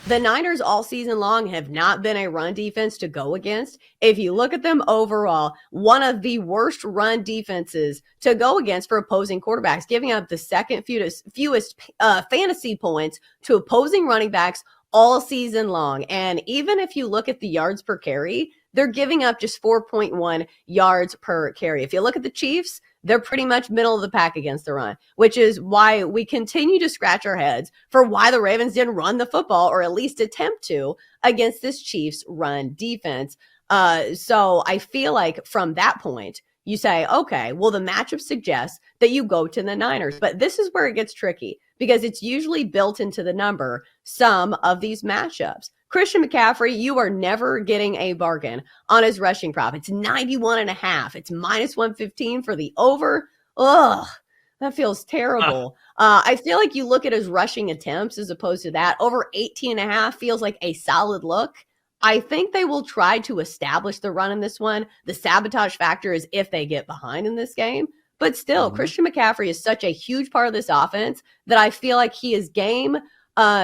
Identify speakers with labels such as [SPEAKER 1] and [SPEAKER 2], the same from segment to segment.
[SPEAKER 1] The Niners all season long have not been a run defense to go against. If you look at them overall, one of the worst run defenses to go against for opposing quarterbacks, giving up the second fewest fantasy points to opposing running backs all season long. And even if you look at the yards per carry, they're giving up just 4.1 yards per carry. If you look at the Chiefs, they're pretty much middle of the pack against the run, which is why we continue to scratch our heads for why the Ravens didn't run the football or at least attempt to against this Chiefs run defense. So I feel like from that point, you say, okay, well, the matchup suggests that you go to the Niners. But this is where it gets tricky because it's usually built into the number, some of these matchups. Christian McCaffrey, you are never getting a bargain on his rushing prop. It's 91.5. It's minus 115 for the over. Ugh, that feels terrible. I feel like you look at his rushing attempts as opposed to that. Over 18.5 feels like a solid look. I think they will try to establish the run in this one. The sabotage factor is if they get behind in this game. But still, Christian McCaffrey is such a huge part of this offense that I feel like he is game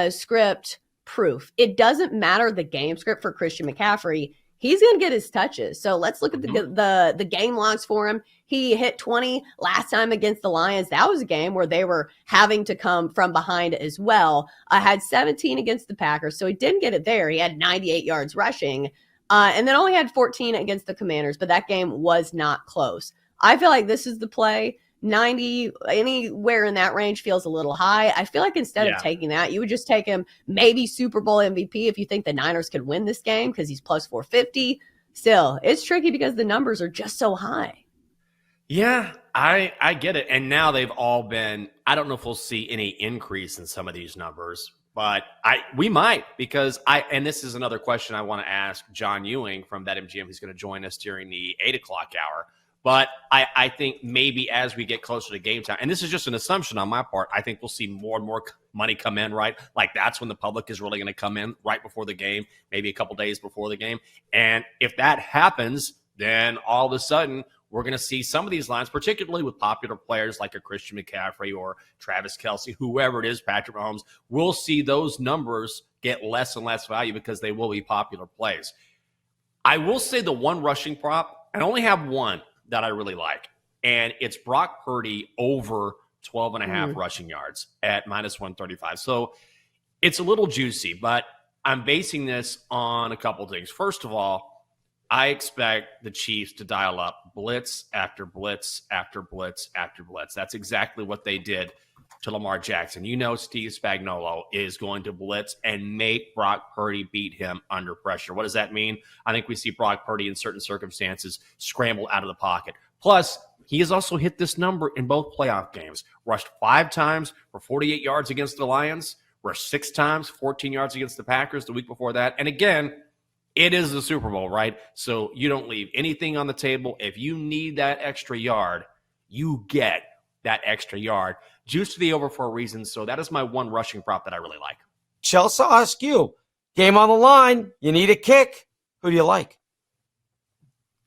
[SPEAKER 1] script proof. It doesn't matter the game script for Christian McCaffrey. He's going to get his touches. So let's look at the game logs for him. He hit 20 last time against the Lions. That was a game where they were having to come from behind as well. Had 17 against the Packers, so he didn't get it there. He had 98 yards rushing, and then only had 14 against the Commanders, but that game was not close. I feel like this is the play. 90, anywhere in that range feels a little high. I feel like instead of taking that, you would just take him maybe Super Bowl MVP if you think the Niners could win this game because he's plus 450. Still, it's tricky because the numbers are just so high.
[SPEAKER 2] Yeah, I get it. And now they've all been, I don't know if we'll see any increase in some of these numbers, but we might because and this is another question I want to ask John Ewing from BetMGM, who's going to join us during the 8 o'clock hour. But I think maybe as we get closer to game time, and this is just an assumption on my part, I think we'll see more and more money come in, right? Like that's when the public is really going to come in right before the game, maybe a couple days before the game. And if that happens, then all of a sudden we're going to see some of these lines, particularly with popular players like a Christian McCaffrey or Travis Kelce, whoever it is, Patrick Mahomes, we'll see those numbers get less and less value because they will be popular plays. I will say the one rushing prop, I only have one that I really like, and it's Brock Purdy over 12.5 rushing yards at minus 135. So it's a little juicy, but I'm basing this on a couple things. First of all, I expect the Chiefs to dial up blitz after blitz after blitz after blitz. That's exactly what they did to Lamar Jackson. You know Steve Spagnuolo is going to blitz and make Brock Purdy beat him under pressure. What does that mean? I think we see Brock Purdy in certain circumstances scramble out of the pocket. Plus, he has also hit this number in both playoff games. Rushed 5 times for 48 yards against the Lions. Rushed 6 times, 14 yards against the Packers the week before that. And again, it is the Super Bowl, right? So you don't leave anything on the table. If you need that extra yard, you get that extra yard. Juice to the over for a reason. So that is my one rushing prop that I really like.
[SPEAKER 3] Chelsa, I'll ask you. Game on the line. You need a kick. Who do you like?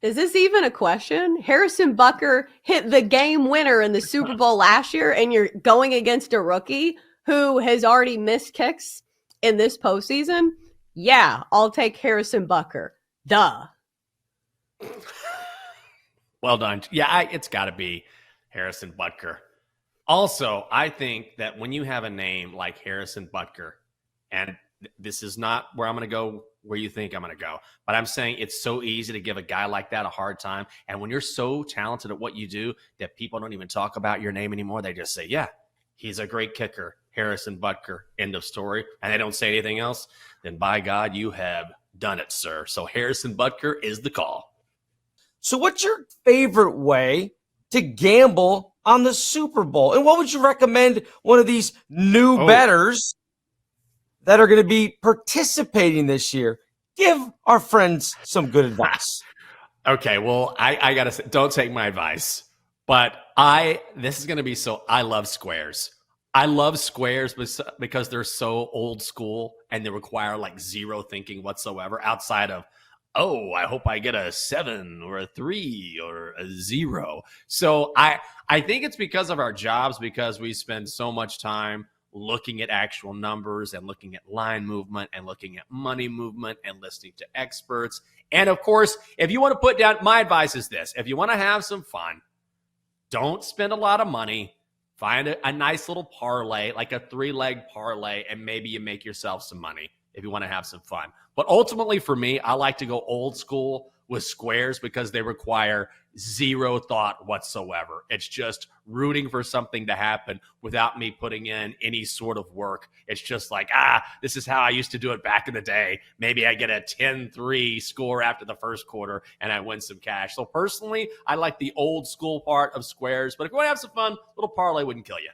[SPEAKER 1] Is this even a question? Harrison Butker hit the game winner in the Super Bowl last year, and you're going against a rookie who has already missed kicks in this postseason? Yeah, I'll take Harrison Butker. Duh.
[SPEAKER 2] Well done. Yeah, it's got to be Harrison Butker. Also, I think that when you have a name like Harrison Butker, and this is not where I'm going to go where you think I'm going to go, but I'm saying it's so easy to give a guy like that a hard time. And when you're so talented at what you do that people don't even talk about your name anymore, they just say, yeah, he's a great kicker, Harrison Butker, end of story, and they don't say anything else, then by God, you have done it, sir. So Harrison Butker is the call.
[SPEAKER 3] So what's your favorite way to gamble on the Super Bowl? And what would you recommend one of these new bettors that are going to be participating this year? Give our friends some good advice.
[SPEAKER 2] Okay, well, I got to say, don't take my advice. But this is going to be I love squares. I love squares because they're so old school and they require like zero thinking whatsoever outside of, oh, I hope I get a 7 or a 3 or a 0. So I think it's because of our jobs, because we spend so much time looking at actual numbers and looking at line movement and looking at money movement and listening to experts. And of course, if you want to put down, my advice is this: if you want to have some fun, don't spend a lot of money. Find a nice little parlay, like a 3-leg parlay, and maybe you make yourself some money if you want to have some fun. But ultimately for me, I like to go old school with squares because they require zero thought whatsoever. It's just rooting for something to happen without me putting in any sort of work. It's just like, this is how I used to do it back in the day. Maybe I get a 10-3 score after the first quarter and I win some cash. So personally, I like the old school part of squares, but if you want to have some fun, a little parlay wouldn't kill you.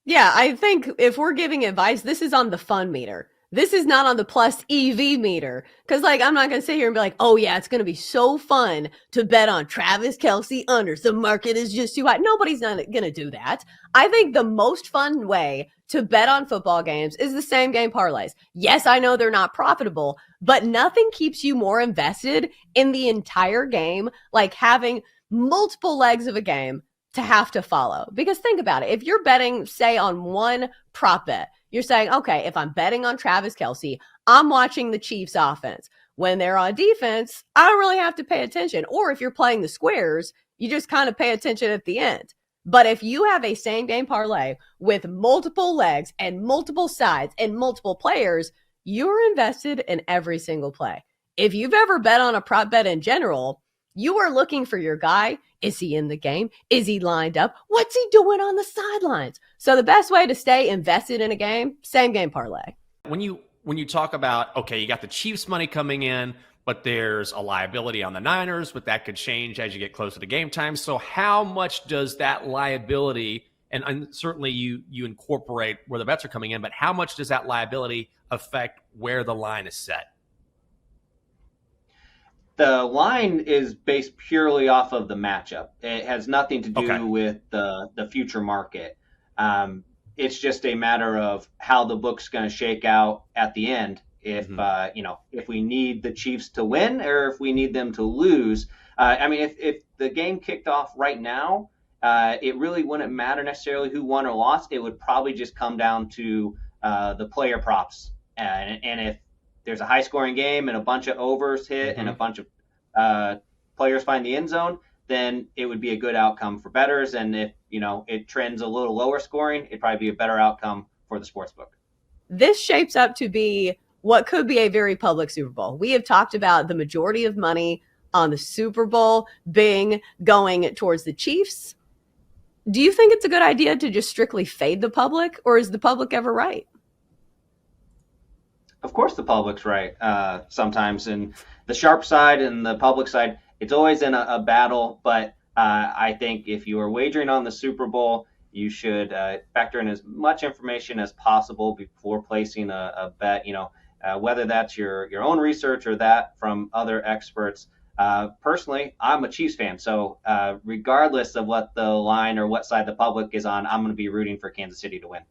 [SPEAKER 1] Yeah, I think if we're giving advice, this is on the fun meter. This is not on the plus EV meter. Because, like, I'm not going to sit here and be like, oh, yeah, it's going to be so fun to bet on Travis Kelce unders. The market is just too high. Nobody's not going to do that. I think the most fun way to bet on football games is the same game parlays. Yes, I know they're not profitable, but nothing keeps you more invested in the entire game, like having multiple legs of a game to have to follow. Because think about it. If you're betting, say, on one prop bet, you're saying, okay, if I'm betting on Travis Kelce, I'm watching the Chiefs offense. When they're on defense, I don't really have to pay attention. Or if you're playing the squares, you just kind of pay attention at the end. But if you have a same game parlay with multiple legs and multiple sides and multiple players, you're invested in every single play. If you've ever bet on a prop bet in general, you are looking for your guy. Is he in the game? Is he lined up? What's he doing on the sidelines? So the best way to stay invested in a game, same game parlay.
[SPEAKER 2] When you talk about, okay, you got the Chiefs money coming in, but there's a liability on the Niners, but that could change as you get closer to game time. So how much does that liability, and certainly you incorporate where the bets are coming in, but how much does that liability affect where the line is set?
[SPEAKER 4] The line is based purely off of the matchup. It has nothing to do with the future market. It's just a matter of how the book's going to shake out at the end. If if we need the Chiefs to win or if we need them to lose. If the game kicked off right now, it really wouldn't matter necessarily who won or lost. It would probably just come down to the player props. And if there's a high-scoring game and a bunch of overs hit and a bunch of players find the end zone, then it would be a good outcome for bettors. And if it trends a little lower scoring, it'd probably be a better outcome for the sportsbook.
[SPEAKER 1] This shapes up to be what could be a very public Super Bowl. We have talked about the majority of money on the Super Bowl being going towards the Chiefs. Do you think it's a good idea to just strictly fade the public, or is the public ever right?
[SPEAKER 4] Of course the public's right. Sometimes in the sharp side and the public side, it's always in a battle. But I think if you are wagering on the Super Bowl, you should factor in as much information as possible before placing a bet, whether that's your own research or that from other experts. Personally, I'm a Chiefs fan. So regardless of what the line or what side the public is on, I'm going to be rooting for Kansas City to win.